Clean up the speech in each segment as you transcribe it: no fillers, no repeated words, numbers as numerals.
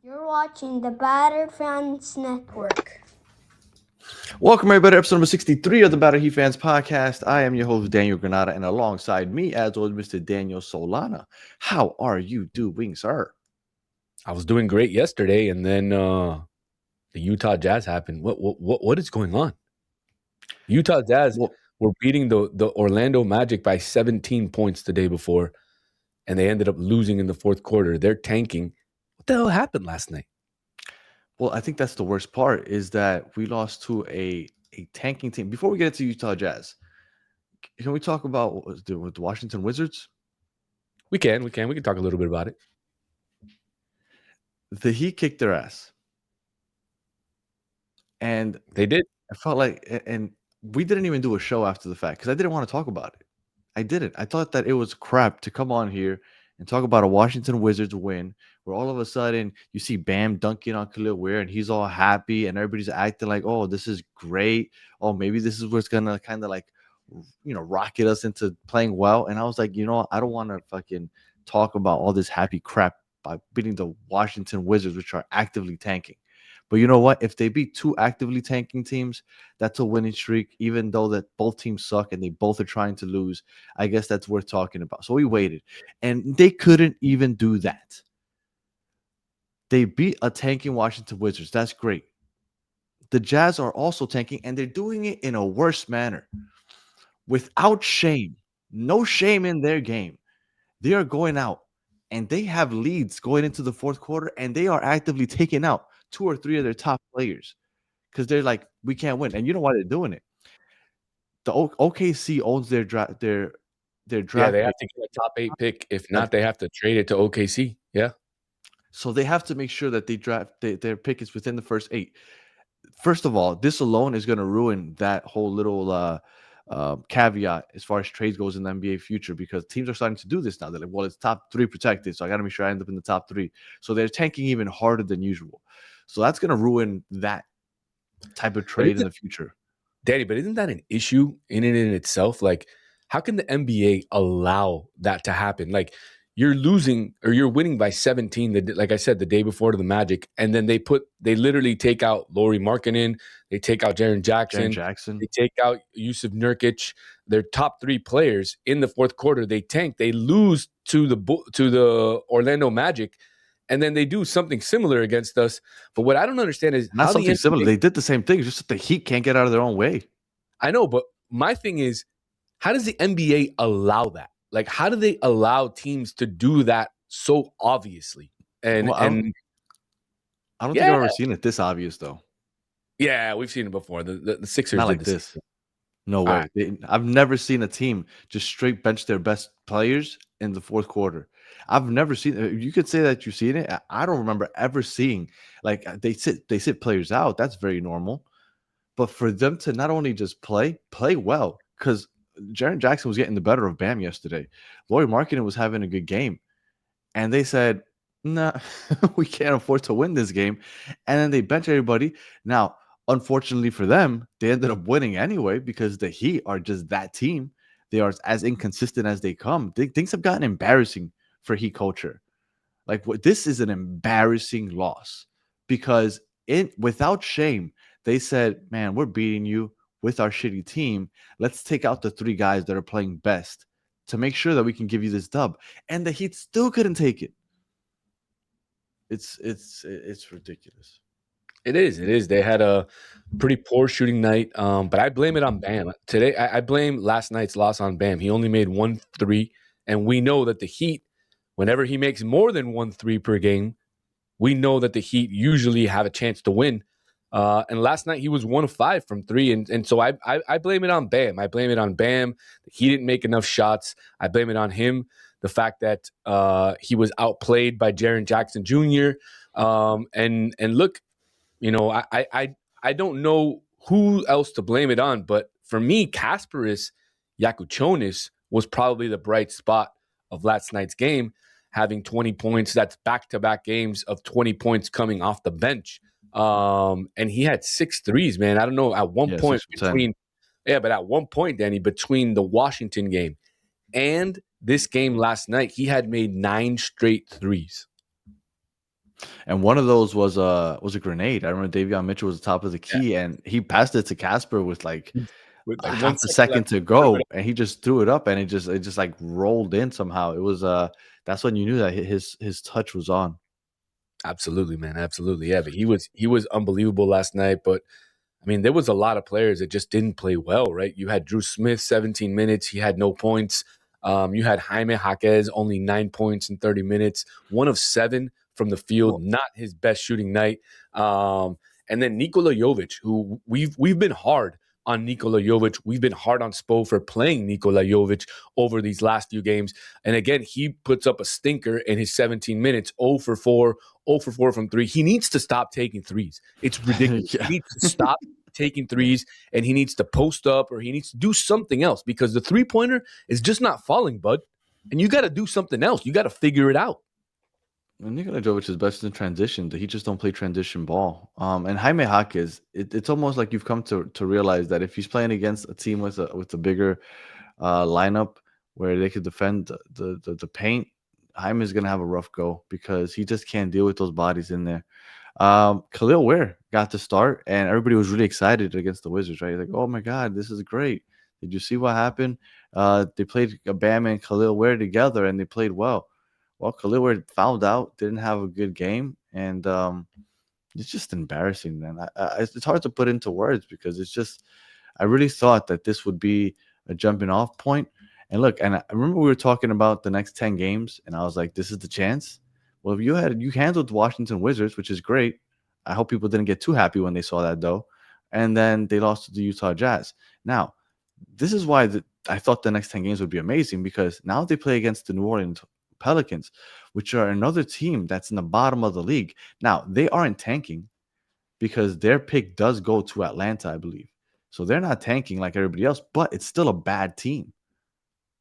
You're watching the Battered Fans Network. Welcome, everybody, to episode number 63 of the Battered Heat Fans podcast. I am your host, Daniel Granada, and alongside me, as always, Mr. Daniel Solana. How are you doing, sir? I was doing great yesterday, and then the Utah Jazz happened. What is going on? Utah Jazz were beating the Orlando Magic by 17 points the day before, and they ended up losing in the fourth quarter. They're tanking. What the hell happened last night? Well, I think that's the worst part, is that we lost to a tanking team. Before we get into Utah Jazz, can we talk about the Washington Wizards? We can talk a little bit about it. The Heat kicked their ass. And they did. I felt like, and we didn't even do a show after the fact because I didn't want to talk about it. I didn't. I thought that it was crap to come on here and talk about a Washington Wizards win where all of a sudden you see Bam dunking on Khalil Ware and he's all happy and everybody's acting like, oh, this is great. Oh, maybe this is what's going to kind of like, rocket us into playing well. And I was like, I don't want to fucking talk about all this happy crap by beating the Washington Wizards, which are actively tanking. But you know what? If they beat two actively tanking teams, that's a winning streak, even though that both teams suck and they both are trying to lose. I guess that's worth talking about. So we waited, and they couldn't even do that. They beat a tanking Washington Wizards. That's great. The Jazz are also tanking, and they're doing it in a worse manner. Without shame. No shame in their game. They are going out, and they have leads going into the fourth quarter, and they are actively taking out 2 or 3 of their top players because they're like, we can't win. And you know why they're doing it? The OKC owns their draft. Their draft. Yeah, they have to get a top 8 pick. If not, they have to trade it to OKC. Yeah. So they have to make sure that they draft their pick is within the first 8. First of all, this alone is going to ruin that whole little caveat as far as trades goes in the NBA future, because teams are starting to do this now. They're like, well, it's top 3 protected, so I got to make sure I end up in the top 3. So they're tanking even harder than usual. So that's going to ruin that type of trade in the future. Danny, but isn't that an issue in itself? Like, how can the NBA allow that to happen? Like, you're losing or you're winning by 17, like I said, the day before to the Magic, and then they literally take out Lauri Markkanen, they take out Jaren Jackson, they take out Yusuf Nurkic, their top 3 players in the fourth quarter. They tank, they lose to the Orlando Magic. And then they do something similar against us. But what I don't understand is not something similar. They did the same thing, just that the Heat can't get out of their own way. I know, but my thing is, how does the NBA allow that? Like, how do they allow teams to do that so obviously? And I don't think I've ever seen it this obvious, though. Yeah, we've seen it before. The Sixers not like this. No way. Right. I've never seen a team just straight bench their best players in the fourth quarter. I've never seen it. You could say that you've seen it. I don't remember ever seeing, like, they sit players out. That's very normal. But for them to not only just play well, because Jaren Jackson was getting the better of Bam yesterday. Lauri Markkanen was having a good game. And they said, nah, we can't afford to win this game. And then they bench everybody. Now, unfortunately for them, they ended up winning anyway because the Heat are just that team. They are as inconsistent as they come. Things have gotten embarrassing for Heat culture. Like, this is an embarrassing loss because without shame, they said, man, we're beating you with our shitty team. Let's take out the 3 guys that are playing best to make sure that we can give you this dub. And the Heat still couldn't take it. It's ridiculous. It is. They had a pretty poor shooting night, but I blame it on Bam. Today, I blame last night's loss on Bam. He only made 1 3, and we know that the Heat, whenever he makes more than 1 3 per game, we know that the Heat usually have a chance to win. And last night he was 1 of 5 from 3, and so I blame it on Bam. I blame it on Bam. He didn't make enough shots. I blame it on him. The fact that he was outplayed by Jaren Jackson Jr. And look, I don't know who else to blame it on, but for me, Kasparis Yakuchonis was probably the bright spot of last night's game, having 20 points. That's back-to-back games of 20 points coming off the bench. And he had 6 threes, man. I don't know, at one point but at one point, Danny, between the Washington game and this game last night, he had made 9 straight threes. And one of those was a grenade. I remember Davion Mitchell was the top of the key, and he passed it to Casper with like with a like 1 half a second second left. to go, and he just threw it up, and it just like rolled in somehow. It was that's when you knew that his touch was on. Absolutely, man. Absolutely. Yeah, but he was unbelievable last night. But I mean, there was a lot of players that just didn't play well, right? You had Drew Smith, 17 minutes. He had no points. You had Jaime Jaquez, only 9 points in 30 minutes, 1 of 7 from the field, not his best shooting night. And then Nikola Jovic, who we've been hard on Nikola Jovic. We've been hard on Spo for playing Nikola Jovic over these last few games. And again, he puts up a stinker in his 17 minutes, 0 for 4, 0 for 4 from 3. He needs to stop taking threes. It's ridiculous. Yeah. He needs to stop taking threes, and he needs to post up, or he needs to do something else, because the three-pointer is just not falling, bud. And you got to do something else. You got to figure it out. Nikola Jovic is best in transition. He just don't play transition ball. And Jaime Jaquez, it's almost like you've come to realize that if he's playing against a team with a bigger lineup where they could defend the paint, Jaime is gonna have a rough go because he just can't deal with those bodies in there. Khalil Ware got to start, and everybody was really excited against the Wizards, right? Like, oh my God, this is great. Did you see what happened? They played Bam and Khalil Ware together, and they played well. Well, Khalil Ware fouled out, didn't have a good game, and it's just embarrassing, man. It's hard to put into words because it's just I really thought that this would be a jumping off point. And look, and I remember we were talking about the next 10 games, and I was like, this is the chance. Well, if you handled the Washington Wizards, which is great. I hope people didn't get too happy when they saw that, though. And then they lost to the Utah Jazz. Now, this is why I thought the next 10 games would be amazing, because now they play against the New Orleans Pelicans, which are another team that's in the bottom of the league. Now, they aren't tanking because their pick does go to Atlanta, I believe. So they're not tanking like everybody else, but it's still a bad team.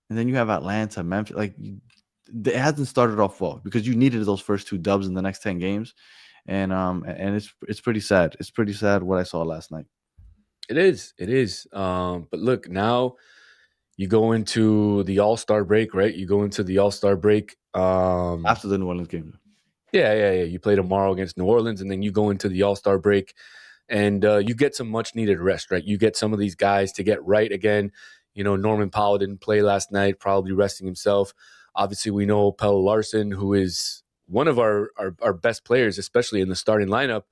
And then you have Atlanta, Memphis. It hasn't started off well because you needed those first 2 dubs in the next 10 games. And it's pretty sad. It's pretty sad what I saw last night. It is. It is. But look, now you go into the All-Star break, right? You go into the All-Star break. After the New Orleans game. Yeah. You play tomorrow against New Orleans, and then you go into the All-Star break, and you get some much-needed rest, right? You get some of these guys to get right again. You know, Norman Powell didn't play last night, probably resting himself. Obviously, we know Pelle Larsson, who is one of our best players, especially in the starting lineup.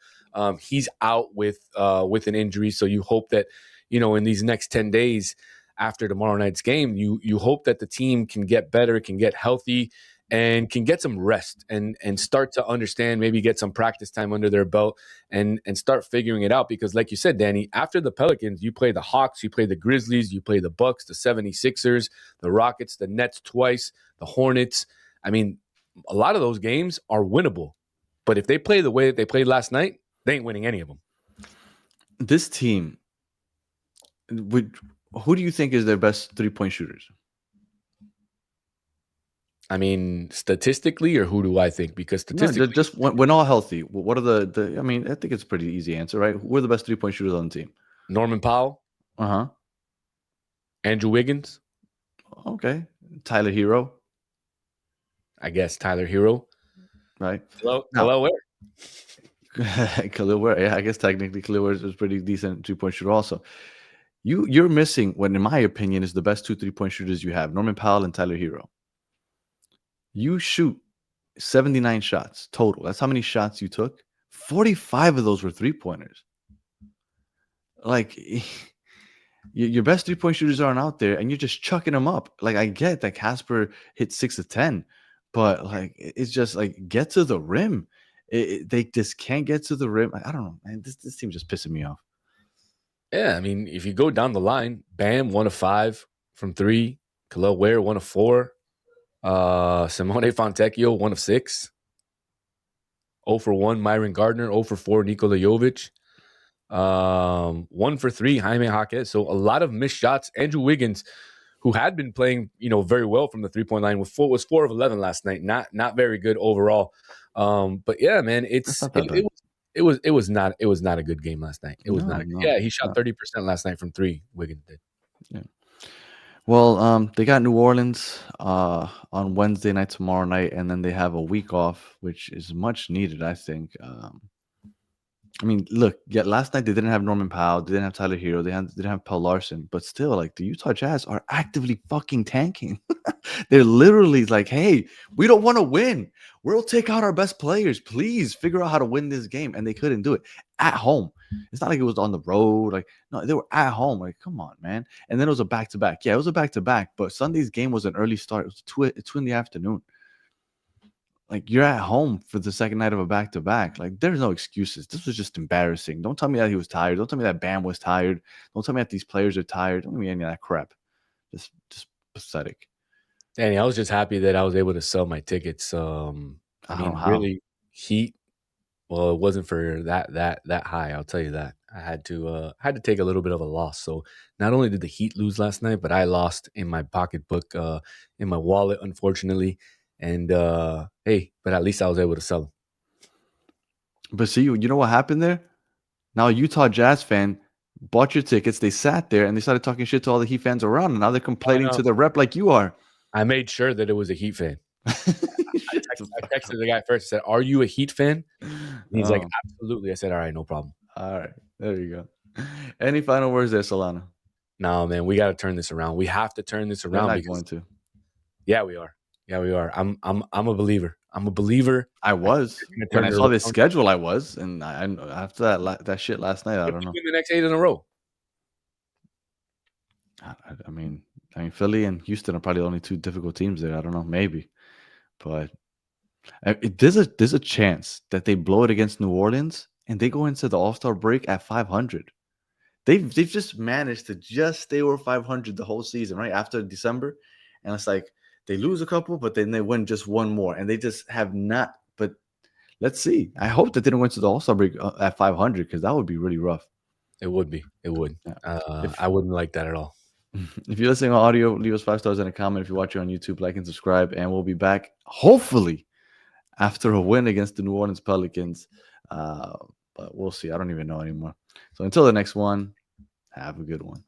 He's out with an injury, so you hope that, you know, in these next 10 days after tomorrow night's game, you hope that the team can get better, can get healthy, and can get some rest and start to understand, maybe get some practice time under their belt and start figuring it out. Because like you said, Danny, after the Pelicans, you play the Hawks, you play the Grizzlies, you play the Bucks, the 76ers, the Rockets, the Nets twice, the Hornets. I mean, a lot of those games are winnable. But if they play the way that they played last night, they ain't winning any of them. This team, who do you think is their best 3-point shooters? I mean, statistically, or who do I think? Because statistically, just when all healthy, what are the? I mean, I think it's a pretty easy answer, right? Who are the best 3-point shooters on the team? Norman Powell, Andrew Wiggins, okay, Tyler Hero, I guess Tyler Hero, right? Khalil Ware. Khalil Ware, yeah, I guess technically Khalil Ware is pretty decent 3-point shooter. Also, you're missing what, in my opinion, is the best 2 3-point shooters you have: Norman Powell and Tyler Hero. You shoot 79 shots total. That's how many shots you took. 45 of those were 3-pointers. Like, your best 3-point shooters aren't out there, and you're just chucking them up. Like, I get that Casper hit 6 of 10, but like, it's just like, get to the rim. They just can't get to the rim. I don't know, man. This team just pissing me off. Yeah, I mean, if you go down the line, Bam 1 of 5 from 3, Khalil Ware 1 of 4. Simone Fontecchio, 1 of 6. 0 for 1, Myron Gardner. 0 for 4, Nikola Jovic. 1 for 3, Jaime Jaquez. So a lot of missed shots. Andrew Wiggins, who had been playing, very well from the 3-point line, was 4 of 11 last night. Not very good overall. But yeah, man, it was not a good game last night. It was not. Yeah, he shot 30% last night from 3. Wiggins did. Yeah. Well, they got New Orleans on Wednesday night, tomorrow night, and then they have a week off, which is much needed, I think. I mean, look, yeah, last night they didn't have Norman Powell, they didn't have Tyler Hero, didn't have Paul Larson, but still, like the Utah Jazz are actively fucking tanking. They're literally like, hey, we don't want to win. We'll take out our best players. Please figure out how to win this game. And they couldn't do it at home. It's not like it was on the road. Like, no, they were at home. Like, come on, man. And then it was a back-to-back. Yeah, it was a back-to-back, but Sunday's game was an early start. It was two in the afternoon. Like, you're at home for the second night of a back-to-back. Like, there's no excuses. This was just embarrassing. Don't tell me that he was tired. Don't tell me that Bam was tired. Don't tell me that these players are tired. Don't give me any of that crap. Just pathetic. Danny, I was just happy that I was able to sell my tickets. I don't mean, know how. really, Heat. Well, it wasn't for that high. I'll tell you that. I had to take a little bit of a loss. So not only did the Heat lose last night, but I lost in my pocketbook, in my wallet, unfortunately. And hey, but at least I was able to sell them. But see, you know what happened there? Now a Utah Jazz fan bought your tickets. They sat there and they started talking shit to all the Heat fans around. And now they're complaining to the rep like you are. I made sure that it was a Heat fan. I texted the guy first. I said, "Are you a Heat fan?" And he's like, "Absolutely." I said, "All right, no problem." All right, there you go. Any final words there, Solana? No, man, we got to turn this around. We have to turn this around. We're not going to. Yeah, we are. Yeah, we are. I'm a believer. I'm a believer. I was when I saw this schedule. I was, and I after that shit last night, I don't know. The next 8 in a row. I mean, Philly and Houston are probably the only two difficult teams there. I don't know, maybe, but there's a chance that they blow it against New Orleans and they go into the All-Star break at 500. They've just managed to just stay over 500 the whole season, right after December, and it's like they lose a couple, but then they win just one more, and they just have not. But let's see. I hope that they don't go into the All-Star break at 500 because that would be really rough. It would be. It would. I wouldn't like that at all. If you're listening on audio, leave us 5 stars and a comment. If you're watching on YouTube, like and subscribe, and we'll be back hopefully after a win against the New Orleans Pelicans. But we'll see. I don't even know anymore. So until the next one, have a good one.